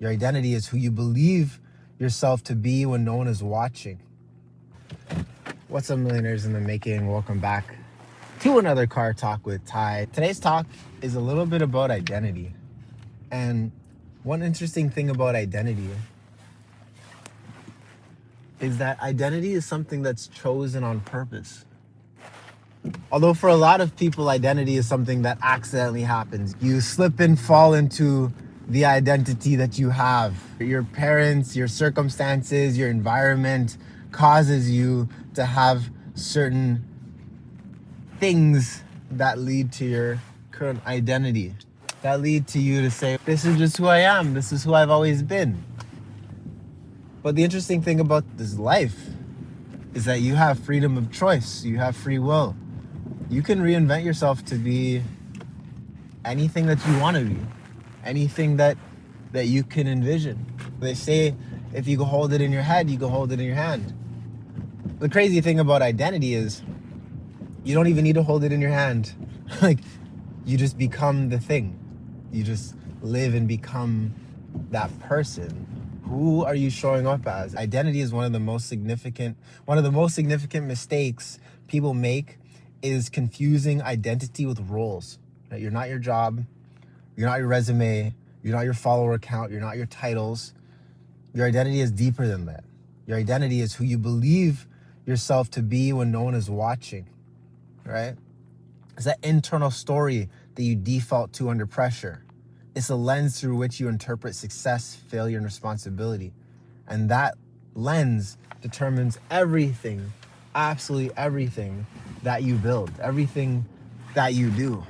Your identity is who you believe yourself to be when no one is watching. What's up, millionaires in the making? Welcome back to another Car Talk with Ty. Today's talk is a little bit about identity. And one interesting thing about identity is that identity is something that's chosen on purpose. Although for a lot of people, identity is something that accidentally happens. You slip and fall into the identity that you have. Your parents, your circumstances, your environment causes you to have certain things that lead to your current identity, that lead to you to say, this is just who I am, this is who I've always been. But the interesting thing about this life is that you have freedom of choice, you have free will. You can reinvent yourself to be anything that you want to be, anything that you can envision. They say if you can hold it in your head, you can hold it in your hand. The crazy thing about identity is you don't even need to hold it in your hand. Like, you just become the thing. You just live and become that person. Who are you showing up as? Identity is one of the most significant mistakes people make is confusing identity with roles. Right? You're not your job, you're not your resume, you're not your follower count, you're not your titles. Your identity is deeper than that. Your identity is who you believe yourself to be when no one is watching, right? It's that internal story that you default to under pressure. It's a lens through which you interpret success, failure, and responsibility. And that lens determines everything, absolutely everything that you build, everything that you do.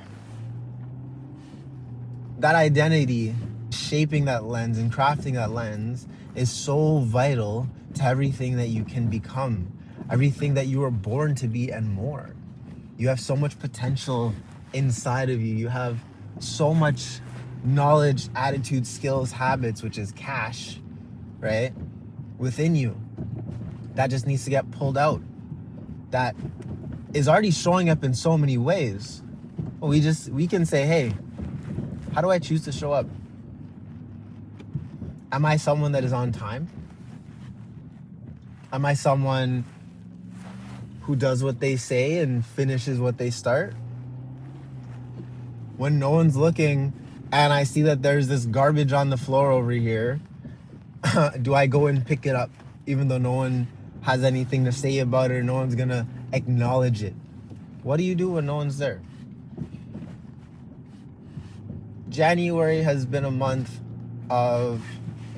That identity, shaping that lens and crafting that lens, is so vital to everything that you can become, everything that you were born to be and more. You have so much potential inside of you. You have so much knowledge, attitude, skills, habits, which is cash, right? Within you. That just needs to get pulled out. That is already showing up in so many ways. We can say, hey, how do I choose to show up? Am I someone that is on time? Am I someone who does what they say and finishes what they start? When no one's looking and I see that there's this garbage on the floor over here, do I go and pick it up even though no one has anything to say about it or no one's gonna acknowledge it? What do you do when no one's there? January has been a month of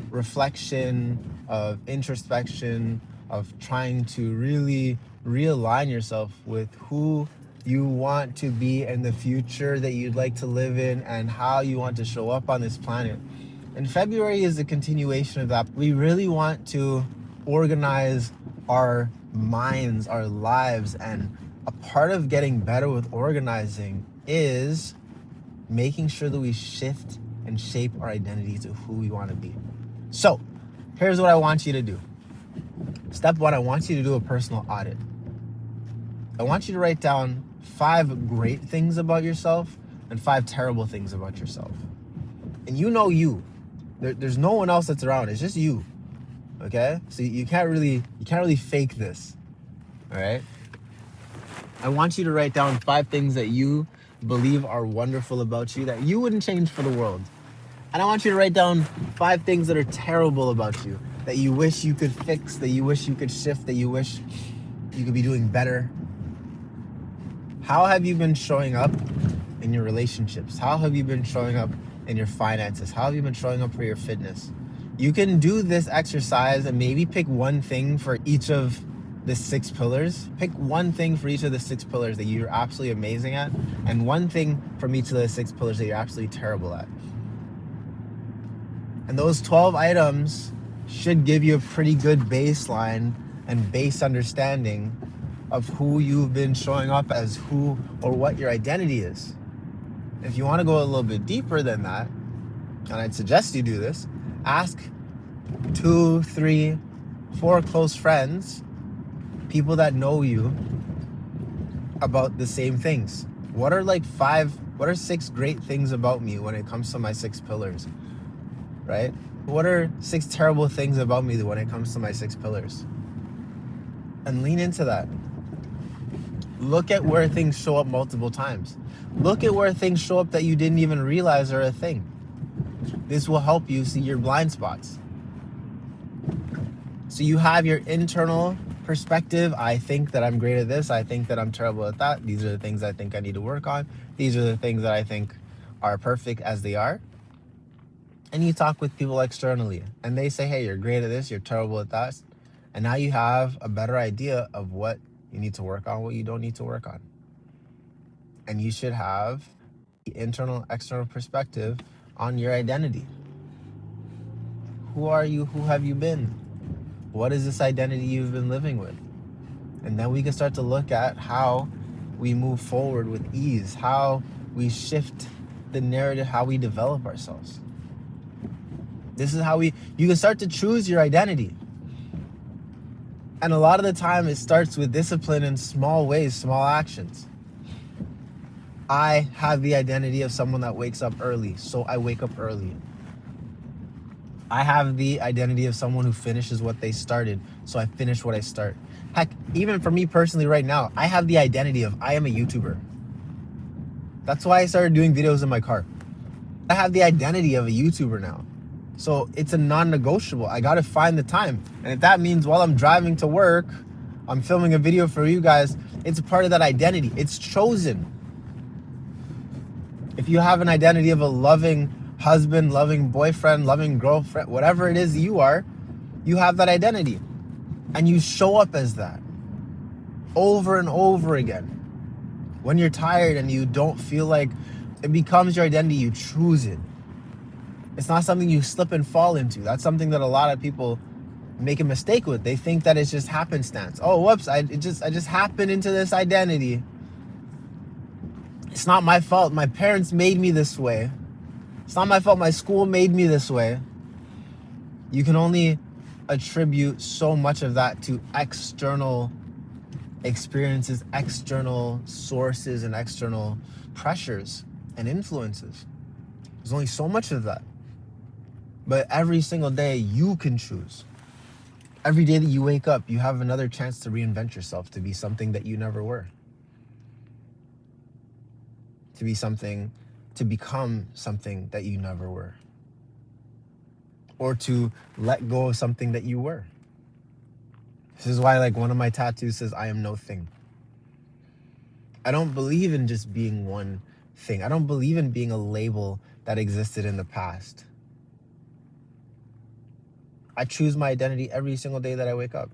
reflection, of introspection, of trying to really realign yourself with who you want to be and the future that you'd like to live in and how you want to show up on this planet. And February is a continuation of that. We really want to organize our minds, our lives, and a part of getting better with organizing is making sure that we shift and shape our identity to who we want to be. So, here's what I want you to do. Step one, I want you to do a personal audit. I want you to write down 5 great things about yourself and 5 terrible things about yourself. And you know you. There's no one else that's around. It's just you. Okay? So you can't really fake this. All right? I want you to write down 5 things that you believe are wonderful about you that you wouldn't change for the world. And I want you to write down 5 things that are terrible about you, that you wish you could fix, that you wish you could shift, that you wish you could be doing better. How have you been showing up in your relationships? How have you been showing up in your finances? How have you been showing up for your fitness? You can do this exercise and maybe pick one thing for each of the 6 pillars. Pick one thing for each of the 6 pillars that you're absolutely amazing at, and one thing from each of the 6 pillars that you're absolutely terrible at. And those 12 items should give you a pretty good baseline and base understanding of who you've been showing up as, who or what your identity is. If you want to go a little bit deeper than that, and I'd suggest you do this, ask 2, 3, 4 close friends, people that know you, about the same things. What are 6 great things about me when it comes to my 6 pillars, right? What are 6 terrible things about me when it comes to my 6 pillars? And lean into that. Look at where things show up multiple times. Look at where things show up that you didn't even realize are a thing. This will help you see your blind spots. So you have your internal perspective. I think that I'm great at this. I think that I'm terrible at that. These are the things I think I need to work on. These are the things that I think are perfect as they are. And you talk with people externally and they say, hey, you're great at this, you're terrible at that. And now you have a better idea of what you need to work on, what you don't need to work on. And you should have the internal, external perspective on your identity. Who are you? Who have you been? What is this identity you've been living with? And then we can start to look at how we move forward with ease, how we shift the narrative, how we develop ourselves. This is how you can start to choose your identity. And a lot of the time it starts with discipline in small ways, small actions. I have the identity of someone that wakes up early, so I wake up early. I have the identity of someone who finishes what they started, so I finish what I start. Heck, even for me personally right now, I have the identity of I am a YouTuber. That's why I started doing videos in my car. I have the identity of a YouTuber now. So it's a non-negotiable. I got to find the time. And if that means while I'm driving to work, I'm filming a video for you guys, it's a part of that identity. It's chosen. If you have an identity of a loving husband, loving boyfriend, loving girlfriend, whatever it is you are, you have that identity. And you show up as that over and over again. When you're tired and you don't feel like it becomes your identity, you choose it. It's not something you slip and fall into. That's something that a lot of people make a mistake with. They think that it's just happenstance. Oh, whoops, I just happened into this identity. It's not my fault. My parents made me this way. It's not my fault. My school made me this way. You can only attribute so much of that to external experiences, external sources, and external pressures and influences. There's only so much of that. But every single day you can choose. Every day that you wake up, you have another chance to reinvent yourself, to be something that you never were. To become something that you never were. Or to let go of something that you were. This is why, like, one of my tattoos says, I am no thing. I don't believe in just being one thing. I don't believe in being a label that existed in the past. I choose my identity every single day that I wake up.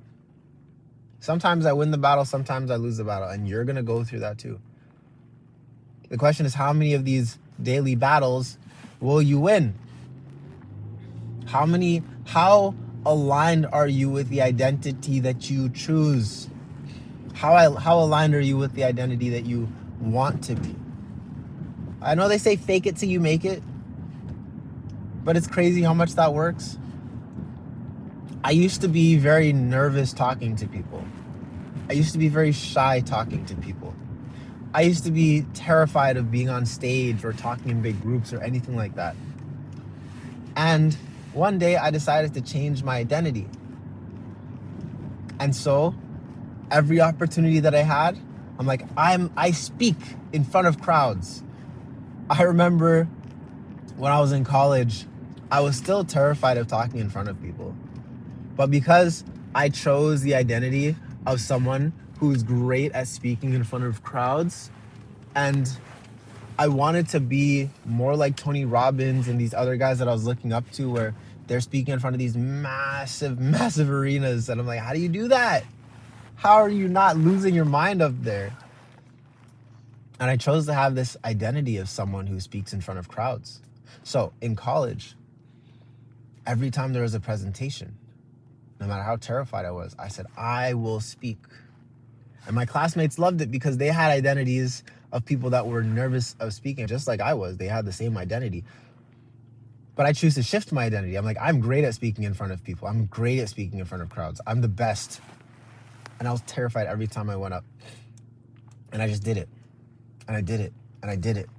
Sometimes I win the battle, sometimes I lose the battle, and you're going to go through that too. The question is, how many of these daily battles will you win? How aligned are you with the identity that you choose? How aligned are you with the identity that you want to be? I know they say fake it till you make it, but it's crazy how much that works. I used to be very nervous talking to people. I used to be very shy talking to people. I used to be terrified of being on stage or talking in big groups or anything like that. And one day I decided to change my identity. And so every opportunity that I had, I'm like, I speak in front of crowds. I remember when I was in college, I was still terrified of talking in front of people. But because I chose the identity of someone who's great at speaking in front of crowds, and I wanted to be more like Tony Robbins and these other guys that I was looking up to, where they're speaking in front of these massive, massive arenas. And I'm like, how do you do that? How are you not losing your mind up there? And I chose to have this identity of someone who speaks in front of crowds. So in college, every time there was a presentation, no matter how terrified I was, I said, I will speak. And my classmates loved it because they had identities of people that were nervous of speaking, just like I was. They had the same identity. But I choose to shift my identity. I'm like, I'm great at speaking in front of people. I'm great at speaking in front of crowds. I'm the best. And I was terrified every time I went up. And I just did it. And I did it. And I did it.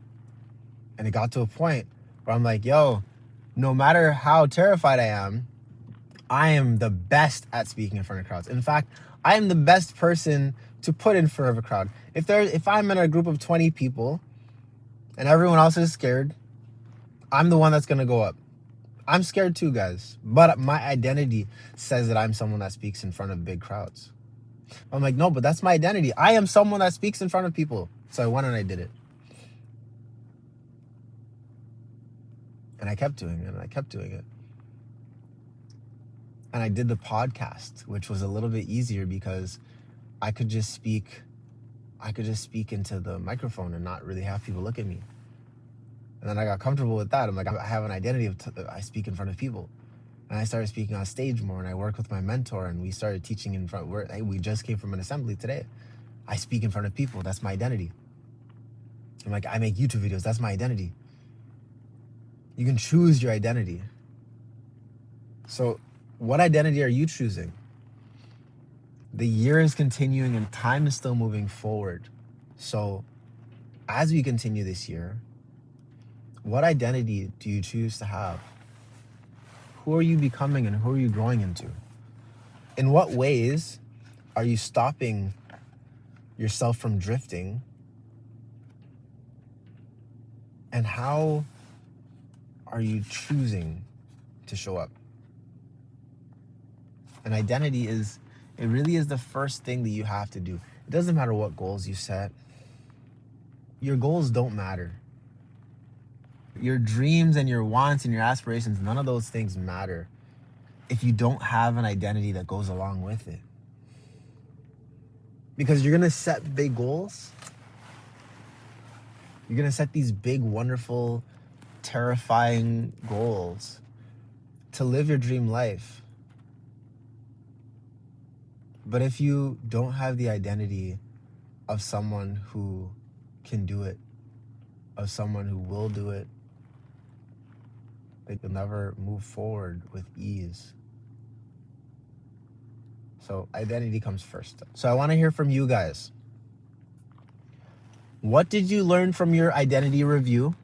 And it got to a point where I'm like, yo, no matter how terrified I am the best at speaking in front of crowds. In fact, I am the best person to put in front of a crowd. If I'm in a group of 20 people and everyone else is scared, I'm the one that's going to go up. I'm scared too, guys. But my identity says that I'm someone that speaks in front of big crowds. I'm like, no, but that's my identity. I am someone that speaks in front of people. So I went and I did it. And I kept doing it, and I kept doing it. And I did the podcast, which was a little bit easier because I could just speak into the microphone and not really have people look at me. And then I got comfortable with that. I'm like, I have an identity of I speak in front of people. And I started speaking on stage more, and I worked with my mentor, and we started teaching in front. We just came from an assembly today. I speak in front of people. That's my identity. I'm like, I make YouTube videos. That's my identity. You can choose your identity. So what identity are you choosing? The year is continuing and time is still moving forward. So as we continue this year, what identity do you choose to have? Who are you becoming and who are you growing into? In what ways are you stopping yourself from drifting? And how are you choosing to show up? An identity it really is the first thing that you have to do. It doesn't matter what goals you set. Your goals don't matter. Your dreams and your wants and your aspirations, none of those things matter if you don't have an identity that goes along with it. Because you're going to set big goals. You're going to set these big, wonderful, terrifying goals to live your dream life. But if you don't have the identity of someone who can do it, of someone who will do it, you'll never move forward with ease. So identity comes first. So I want to hear from you guys. What did you learn from your identity review?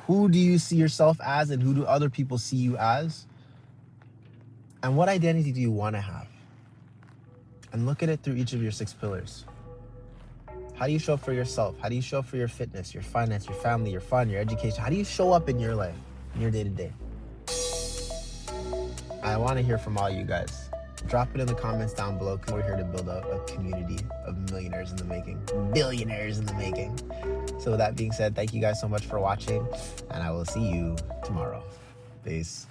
Who do you see yourself as, and who do other people see you as? And what identity do you want to have? And look at it through each of your 6 pillars. How do you show up for yourself? How do you show up for your fitness, your finance, your family, your fun, your education? How do you show up in your life, in your day-to-day? I want to hear from all you guys. Drop it in the comments down below, because we're here to build a community of millionaires in the making, billionaires in the making. So with that being said, thank you guys so much for watching, and I will see you tomorrow. Peace.